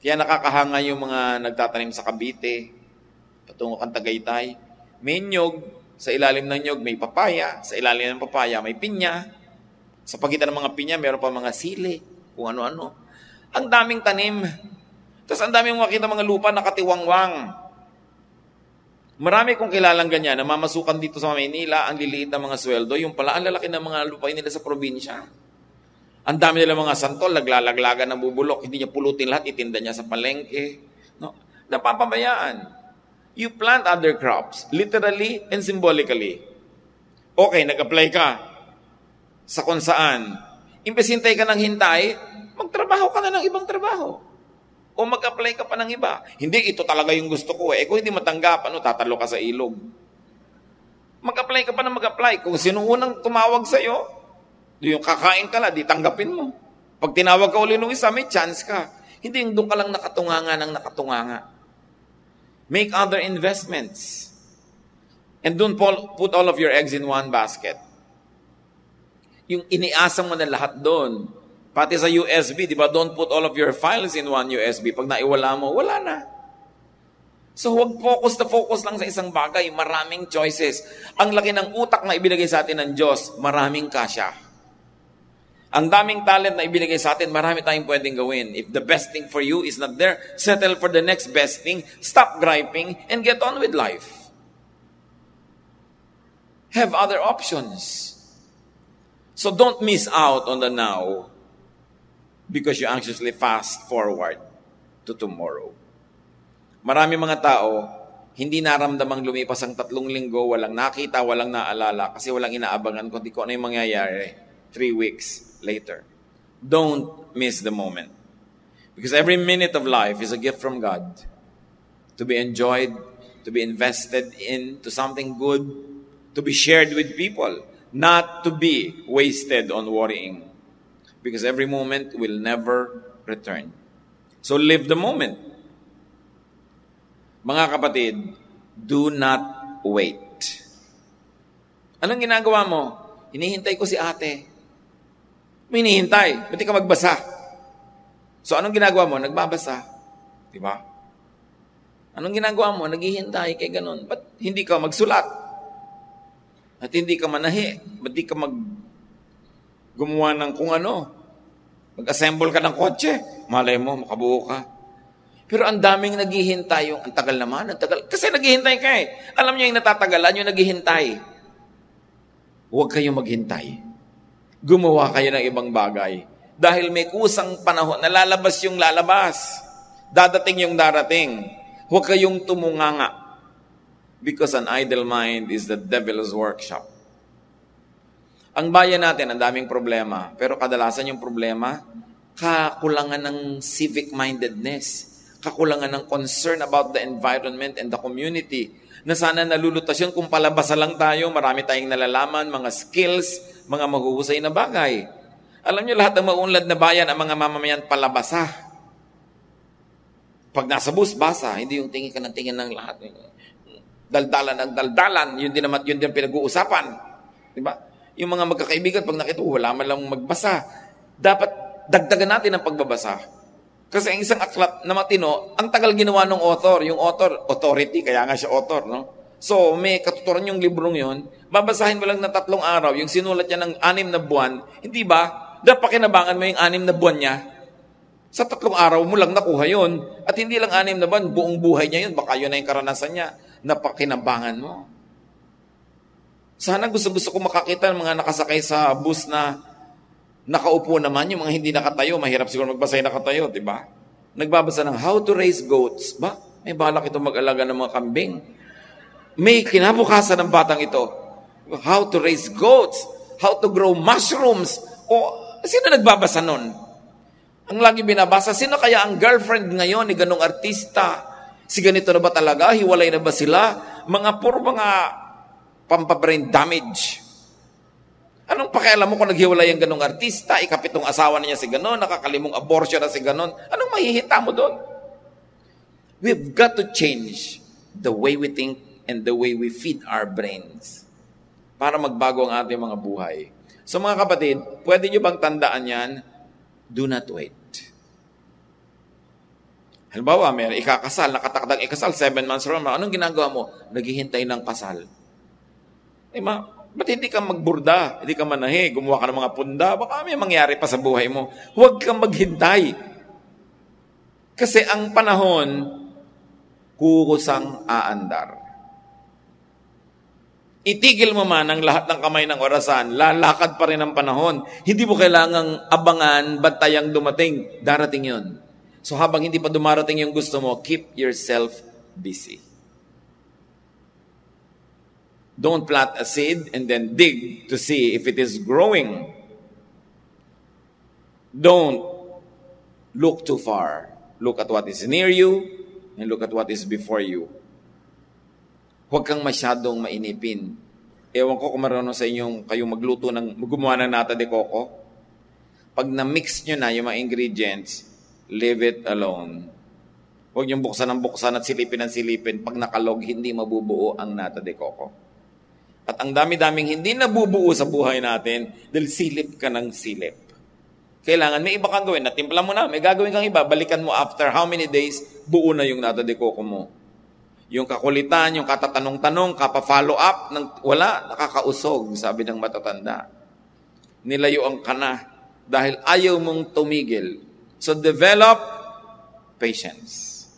Kaya nakakahanga yung mga nagtatanim sa Cavite, patungo kang Tagaytay. May nyog, sa ilalim ng nyog may papaya, sa ilalim ng papaya may pinya. Sa pagitan ng mga pinya, meron pa mga sili, kung ano-ano. Ang daming tanim. Tapos ang daming makita mga lupa nakatiwangwang. Marami kong kilalang ganyan, namamasukan dito sa Maynila, ang liliit na mga sweldo, yung pala ang lalaki ng mga lupain nila sa probinsya. Ang dami nila mga santol, naglalaglagan ng bubulok, hindi niya pulutin lahat, itinda niya sa palengke. No? Napapabayaan. You plant other crops, literally and symbolically. Okay, nag-apply ka sa kung saan. Imbes hintay ka ng hintay, magtrabaho ka na ng ibang trabaho. O mag-apply ka pa ng iba. Hindi, ito talaga yung gusto ko eh. Kung hindi matanggap, tatalo ka sa ilog. Mag-apply ka pa na mag-apply. Kung sino unang tumawag sa'yo, yung kakain ka lang, di tanggapin mo. Pag tinawag ka uli nung isa, may chance ka. Hindi yung doon ka lang nakatunganga ng nakatunganga. Make other investments. And don't put all of your eggs in one basket. Yung iniasang mo na lahat doon, pati sa USB, di ba? Don't put all of your files in one USB. Pag naiwala mo, wala na. So, huwag focus lang sa isang bagay. Maraming choices. Ang laki ng utak na ibinigay sa atin ng Diyos, maraming kasya. Ang daming talent na ibinigay sa atin, marami tayong pwedeng gawin. If the best thing for you is not there, settle for the next best thing, stop griping, and get on with life. have other options. So don't miss out on the now because you anxiously fast forward to tomorrow. Marami mga tao, hindi naramdamang lumipas ang 3 linggo, walang nakita, walang naalala, kasi walang inaabangan kundi kung ano yung mangyayari 3 weeks later. Don't miss the moment. Because every minute of life is a gift from God to be enjoyed, to be invested into something good, to be shared with people, not to be wasted on worrying. Because every moment will never return. So live the moment. Mga kapatid, do not wait. Anong ginagawa mo? Hinihintay ko si ate. May hinihintay. Ba't di ka magbasa? So anong ginagawa mo? Nagbabasa. Diba? Anong ginagawa mo? Naghihintay kay ganun. Ba't hindi ka magsulat? At hindi ka manahi? Ba't di ka gumawa ng kung ano? Mag-assemble ka ng kotse? Malay mo, makabuo ka. Pero ang daming naghihintay, ang tagal naman, ang tagal. Kasi naghihintay ka eh. Alam niyo yung natatagalan, yung naghihintay. Huwag kayong maghintay. Gumawa kayo ng ibang bagay. Dahil may kusang panahon na lalabas yung lalabas. Dadating yung darating. Huwag kayong tumunganga. Because an idle mind is the devil's workshop. Ang bayan natin, ang daming problema. Pero kadalasan yung problema, kakulangan ng civic mindedness. Kakulangan ng concern about the environment and the community na sana nalulutas yun kung palabasa lang tayo, marami tayong nalalaman, mga skills, mga mahuhusay na bagay. Alam niyo, lahat ng maunlad na bayan, ang mga mamamayan palabasa. Pag nasa bus, basa, hindi yung tingin ka ng tingin ng lahat. Daldalan ng daldalan, yun din pinag-uusapan. Diba? Yung mga magkakaibigan, pag nakita, wala man lang magbasa. Dapat dagdagan natin ang pagbabasa. Kasi ang isang aklat na matino, ang tagal ginawa ng author. Yung author, authority, kaya nga siya author, no? So, may katuturan yung librong yon. Babasahin mo lang na 3 araw, yung sinulat niya ng 6 na buwan, hindi ba? Dapat pakinabangan mo yung 6 na buwan niya. Sa 3 araw mo lang nakuha yon. At hindi lang 6 na buwan, buong buhay niya yun. Baka yun na yung karanasan niya. Napakinabangan mo. Sana gusto ko makakita ng mga nakasakay sa bus na nakaupo naman, yung mga hindi nakatayo, mahirap siguro magbasa yung nakatayo, di ba? Nagbabasa ng how to raise goats. Ba? May balak ito mag-alaga ng mga kambing. May kinabukasan ng batang ito. How to raise goats. How to grow mushrooms. O, sino nagbabasa nun? Ang lagi binabasa, sino kaya ang girlfriend ngayon ni ganong artista? Si ganito na ba talaga? Hiwalay na ba sila? Mga pampabrain damage. Anong pakialam mo kung naghiwalay ang ganong artista, ikapitong asawa niya si ganon, nakakalimong abortion na si ganon, anong mahihita mo doon? We've got to change the way we think and the way we feed our brains para magbago ang ating mga buhay. So mga kapatid, pwede nyo bang tandaan yan? Do not wait. Halimbawa, may ikakasal, nakatakdang ikasal, 7 months from now, anong ginagawa mo? Naghihintay ng kasal. Ba't hindi ka magburda? Hindi ka manahi? Gumawa ka ng mga punda? Baka may mangyari pa sa buhay mo. Huwag kang maghintay. Kasi ang panahon, kusang aandar. Itigil mo man ang lahat ng kamay ng orasan, lalakad pa rin ang panahon. Hindi mo kailangang abangan, bantayang dumating. Darating yun. So habang hindi pa dumarating yung gusto mo, keep yourself busy. Don't plant a seed and then dig to see if it is growing. Don't look too far. Look at what is near you and look at what is before you. Huwag kang masyadong mainipin. Ewan ko kung marunong sa inyong kayong magluto gumawa ng nata de coco. Pag na-mix nyo na yung mga ingredients, leave it alone. Huwag niyong buksan at silipin ng silipin. Pag nakalog, hindi mabubuo ang nata de coco. At ang dami-daming hindi nabubuo sa buhay natin dahil silip ka ng silip. Kailangan may iba kang gawin. Natimpla mo na, may gagawin kang iba. Balikan mo after how many days, buo na yung nata de coco mo. Yung kakulitan, yung katatanong-tanong, kapa-follow up, wala, nakakausog, sabi ng matatanda. Nilayuan ka na dahil ayaw mong tumigil. So develop patience.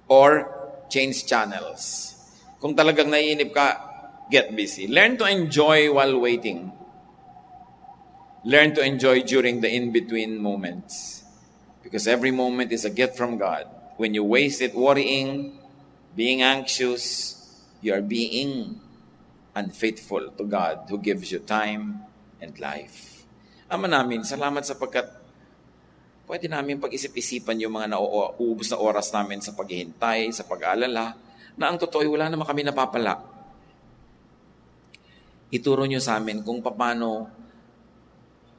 Or change channels. Kung talagang naiinip ka, get busy. Learn to enjoy while waiting. Learn to enjoy during the in-between moments. Because every moment is a gift from God. When you waste it worrying, being anxious, you are being unfaithful to God who gives you time and life. Ama namin, salamat sapagkat pwede namin pag-isip-isipan yung mga nauubos na oras namin sa paghihintay, sa pag-aalala, na ang totoo ay wala naman kami napapala. Ituro nyo sa amin kung paano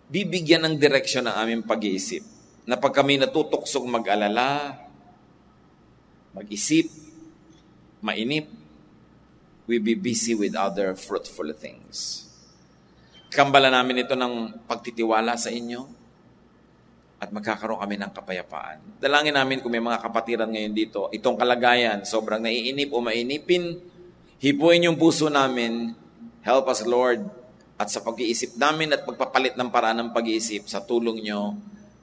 bibigyan ng direksyon ng aming pag-iisip. Na pag kami natutuksong mag-alala, mag-isip, mainip, we be busy with other fruitful things. Kambala namin ito ng pagtitiwala sa inyo at magkakaroon kami ng kapayapaan. Dalangin namin kung may mga kapatiran ngayon dito, itong kalagayan, sobrang naiinip o mainipin, hipuin yung puso namin. Help us, Lord, at sa pag-iisip namin at pagpapalit ng paraan ng pag-iisip, sa tulong nyo,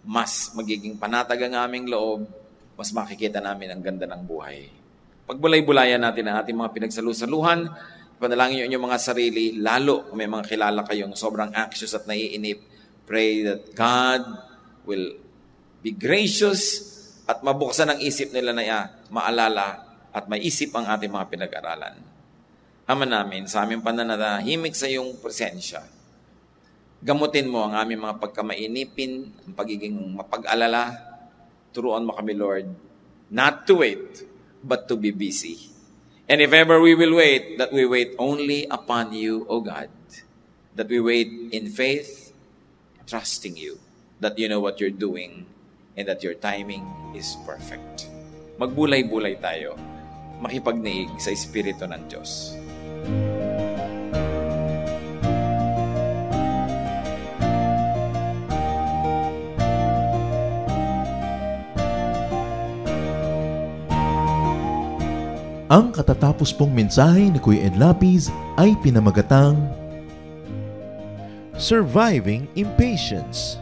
mas magiging panatag ang aming loob, mas makikita namin ang ganda ng buhay. Pagbulay-bulayan natin ang ating mga pinagsalusaluhan, panalangin nyo inyong mga sarili, lalo kung may mga kilala kayong sobrang anxious at naiinip, pray that God will be gracious at mabuksan ang isip nila na maalala at maisip ang ating mga pinag-aralan. Ama namin, sa aming pananatahimik sa iyong presensya, gamutin mo ang aming mga pagkamainipin, ang pagiging mapag-alala. Turuan mo kami, Lord, not to wait, but to be busy. And if ever we will wait, that we wait only upon you, O God. That we wait in faith, trusting you, that you know what you're doing, and that your timing is perfect. Magbulay-bulay tayo, makipagniig sa Espiritu ng Diyos. Ang katatapos pong mensahe ni Kuya Ed Lapiz ay pinamagatang Surviving Impatience.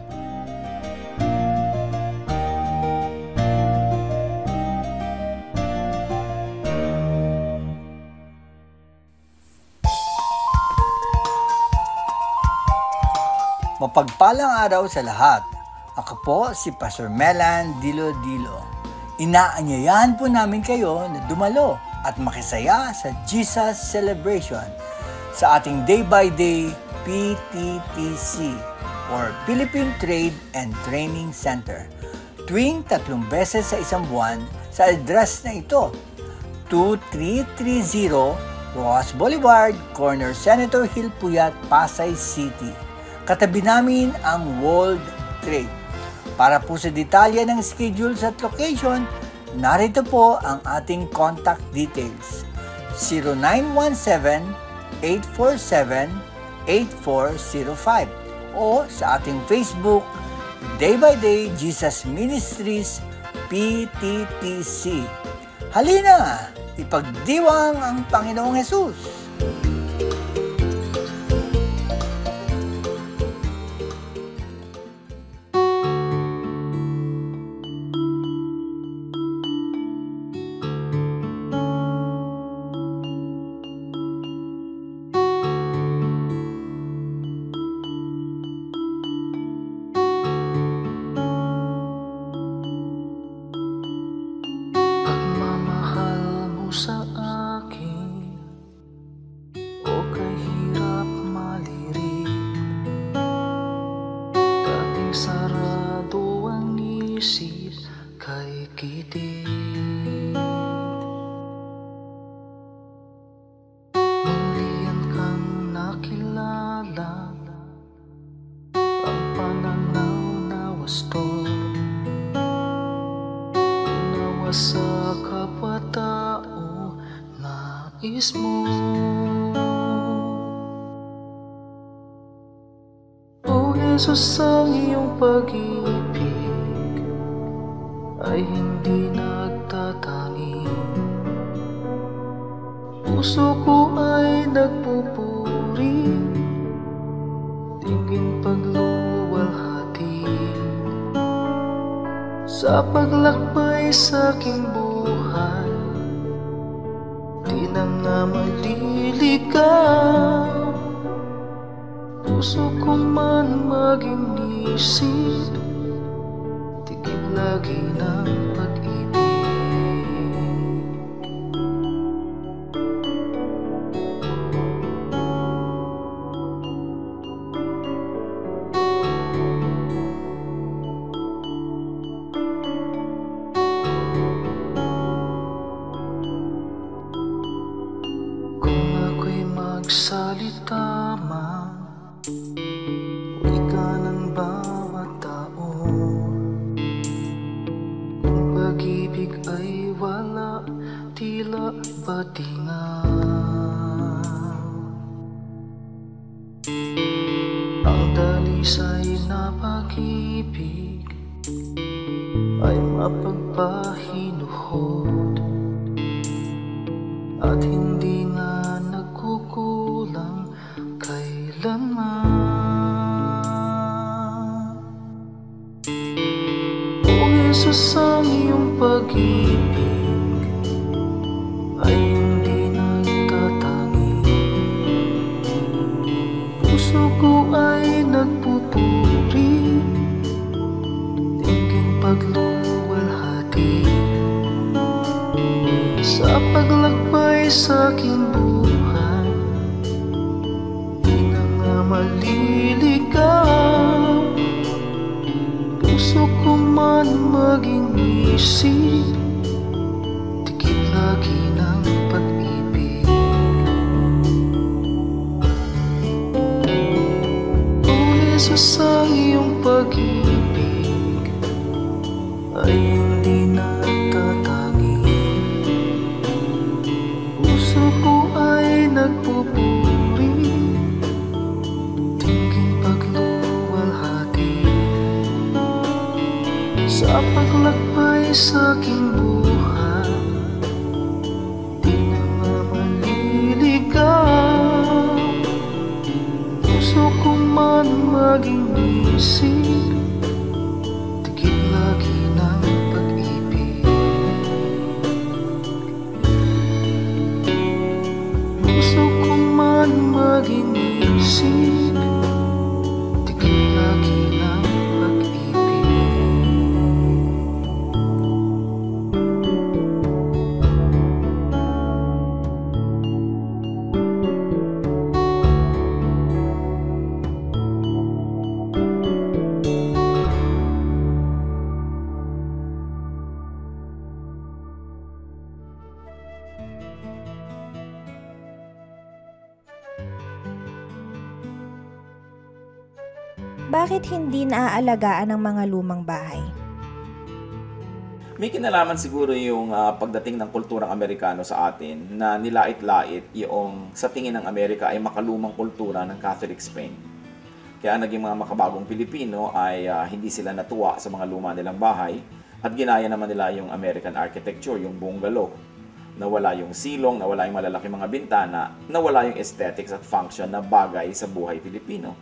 Mapagpalang araw sa lahat. Ako po si Pastor Melan Dilo-Dilo. Inaanyayahan po namin kayo na dumalo at makisaya sa Jesus Celebration sa ating day-by-day PTTC or Philippine Trade and Training Center tuwing 3 beses sa isang buwan sa address na ito, 2330 Rojas Boulevard, Corner Senator Hill, Puyat, Pasay City. Katabi namin ang World Trade. Para po sa detalye ng schedules at location, narito po ang ating contact details. 0917-847-8405 o sa ating Facebook, Day by Day Jesus Ministries PTTC. Halina, ipagdiwang ang Panginoong Hesus! Sa kapwa-tao nais mo. O Jesus, ang iyong pag-ibig ay hindi nagtatangi. Puso ko ay nagpupuri, tingin pagluwalhati sa paglakbay sa aking buhay. Di na nga nga maliligaw. Puso ko man maging isip, tigib lagi ng pag-ibig. Kung ako'y magsalita man, wika ng bawat tao. Kung pag-ibig ay wala, tila batingaw. Ang dalisay na pag-ibig ay mapagpahinuhod, at hindi nga nagkukulang kailanman. O Jesus, ang iyong pag-ibig ay hindi nagtatangi. Puso ko ay nagpupuri, tingking pagluwalhati sa paglakbay sa aking buhay. Di na nga maliligaw, puso ko man maging isip, tikip lagi ng pag-ibig. O Jesus, ang iyong pag-ibig ay hindi nagtatangi. Puso ko ay nagpupuri, tingking pagluwalhati sa paglakbay sa aking buhay. Di na nga maliligaw, puso ko man maging isip, tikip lagi ng pag-ibig. Puso ko man maging isip, tikip lagi ng pag-ibig. Bakit hindi naaalagaan ng mga lumang bahay? May kinalaman siguro yung pagdating ng kulturang Amerikano sa atin na nilait-lait yung sa tingin ng Amerika ay makalumang kultura ng Catholic Spain. Kaya naging mga makabagong Pilipino ay hindi sila natuwa sa mga luma nilang bahay at ginaya naman nila yung American architecture, yung bungalow. Nawala yung silong, nawala yung malalaking mga bintana, nawala yung aesthetics at function na bagay sa buhay Pilipino.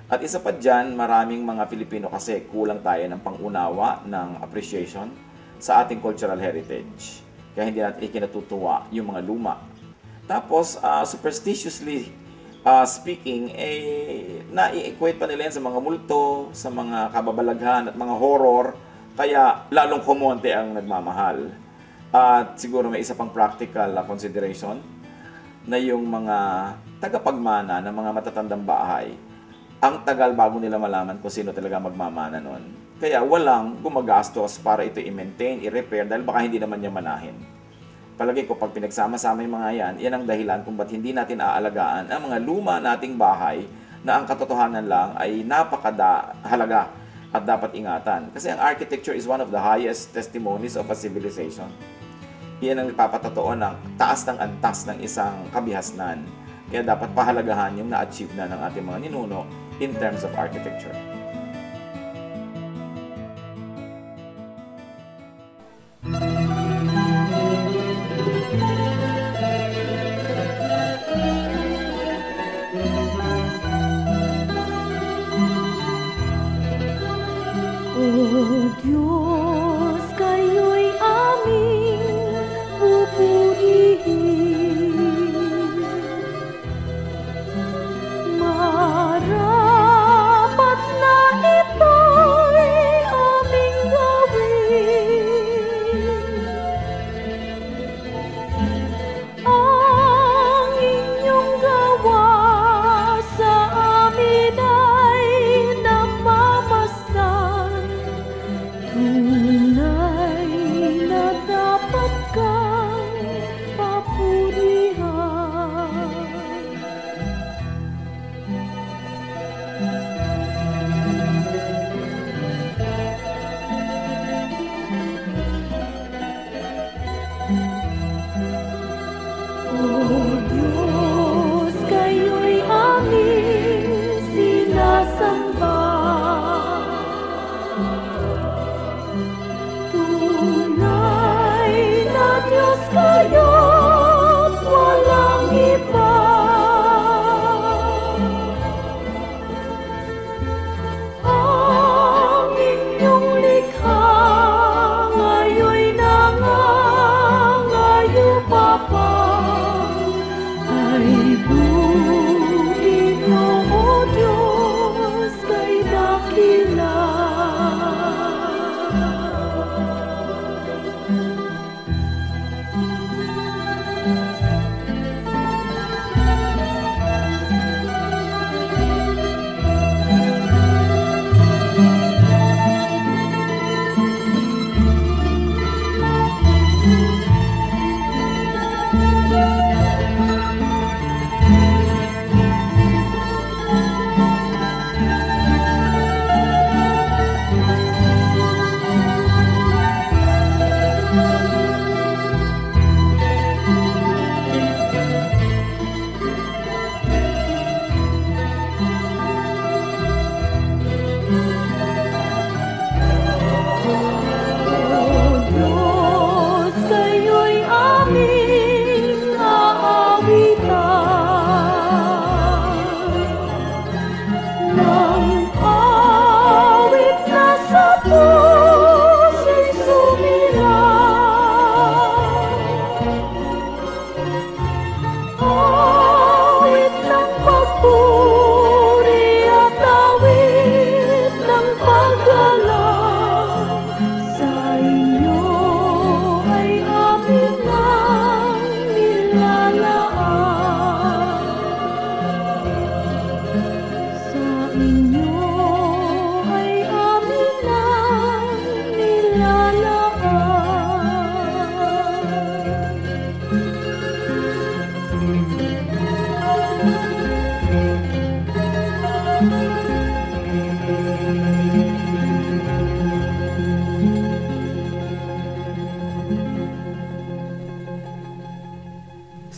At isa pa dyan, maraming mga Pilipino kasi kulang tayo ng pangunawa, ng appreciation sa ating cultural heritage. Kaya hindi natin ikinatutuwa yung mga luma. Tapos, superstitiously speaking, nai-equate pa nila yan sa mga multo, sa mga kababalaghan at mga horror, kaya lalong kumonte ang nagmamahal. At siguro may isa pang practical consideration na yung mga tagapagmana ng mga matatandang bahay, ang tagal bago nila malaman kung sino talaga magmamana nun. Kaya walang gumagastos para ito i-maintain, i-repair, dahil baka hindi naman niya manahin. Palagi ko, pag pinagsama-sama yung mga yan ang dahilan kung ba't hindi natin aalagaan ang mga luma nating bahay na ang katotohanan lang ay napakahalaga at dapat ingatan. Kasi ang architecture is one of the highest testimonies of a civilization. Iyan ang nagpapatotoo ng taas ng antas ng isang kabihasnan. Kaya dapat pahalagahan yung na-achieve na ng ating mga ninuno in terms of architecture. O Diyos, kayo'y aming pupurihin.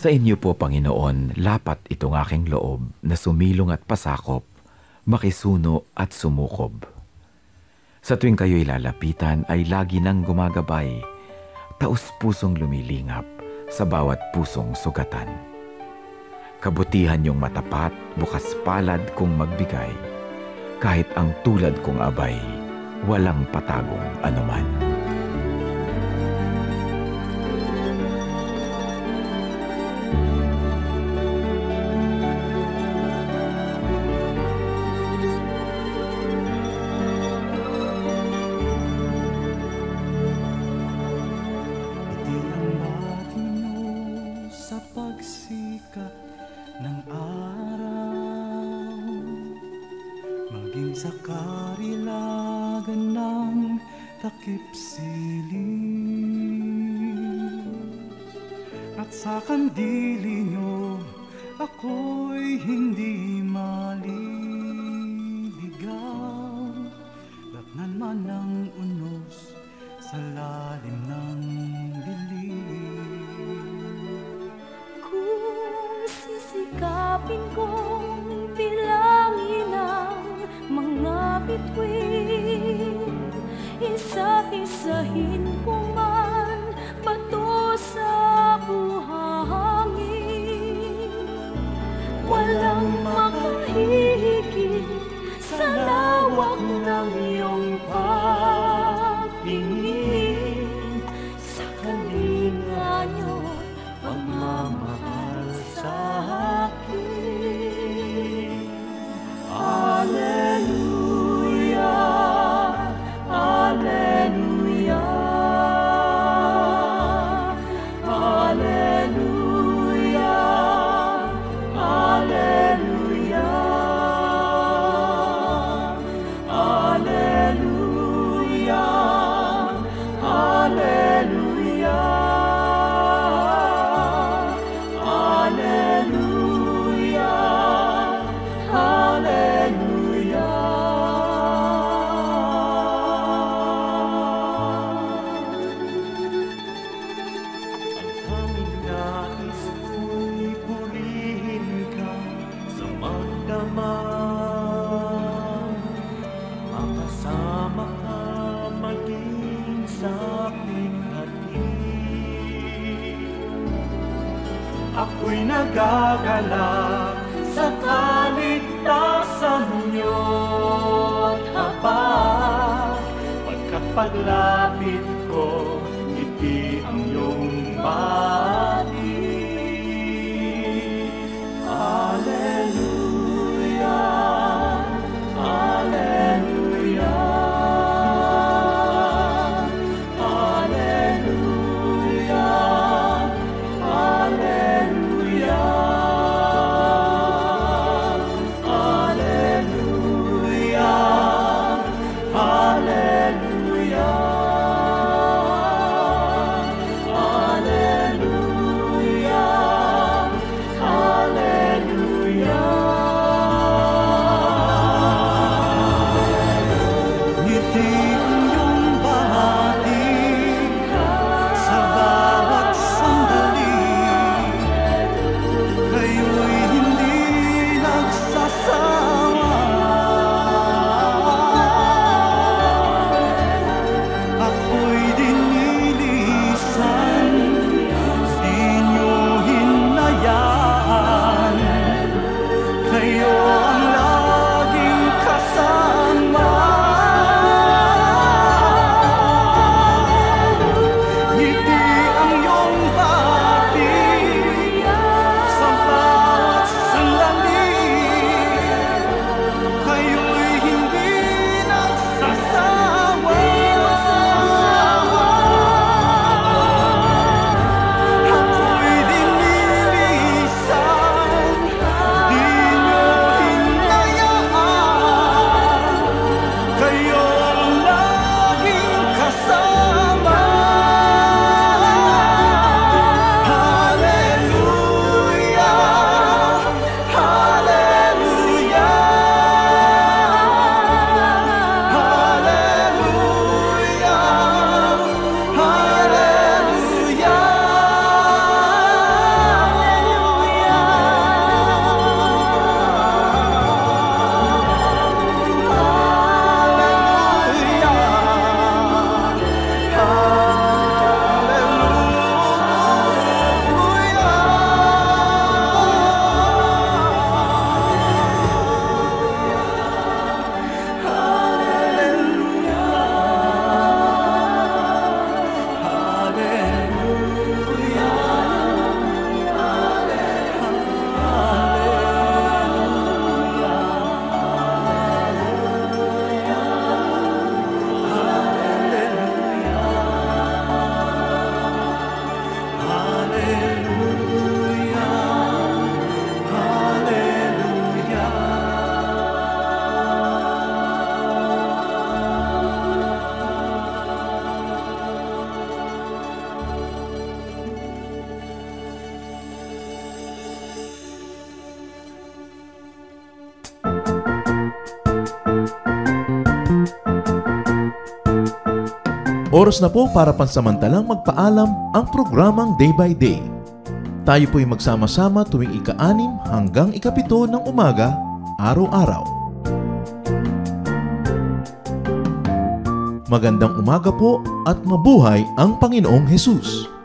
Sa inyo po, Panginoon, lapat itong aking loob na sumilong at pasakop, makisuno at sumukob. Sa tuwing kayo'y lalapitan ay lagi nang gumagabay, taus-pusong lumilingap sa bawat pusong sugatan. Kabutihan yung matapat, bukas palad kong magbigay, kahit ang tulad kong abay, walang patagong anuman. Sa karilagan ng takip silim at sa kandili nyo ako'y hindi maliligaw. Latnan man ng unos sa lalim ng dilim. Kung sisikapin kong bilangin ang mga bituin, isa-isahin ko man bato sa buhangin. Walang makahihigit sa lawak ng iyong pagtingin, sa kalinga niyo pagmamahal sa akin. Alleluia, Alleluia, Alleluia, Alleluia, Alleluia, Alleluia, Alleluia, Alleluia. Ang aming nais ko'y purihin ka sa magdamag, makasama ka maging sa aking hatid. Ako'y nagagalak sa kaligtasan niyo't habag, pagkat paglapit ko, ngiti ang iyong batid. Alleluia, Alleluia, Alleluia, Alleluia, Alleluia, Alleluia. Oras na po para pansamantalang magpaalam ang programang Day by Day. Tayo po'y magsama-sama tuwing ika-6 hanggang ika-7 ng umaga, araw-araw. Magandang umaga po at mabuhay ang Panginoong Hesus!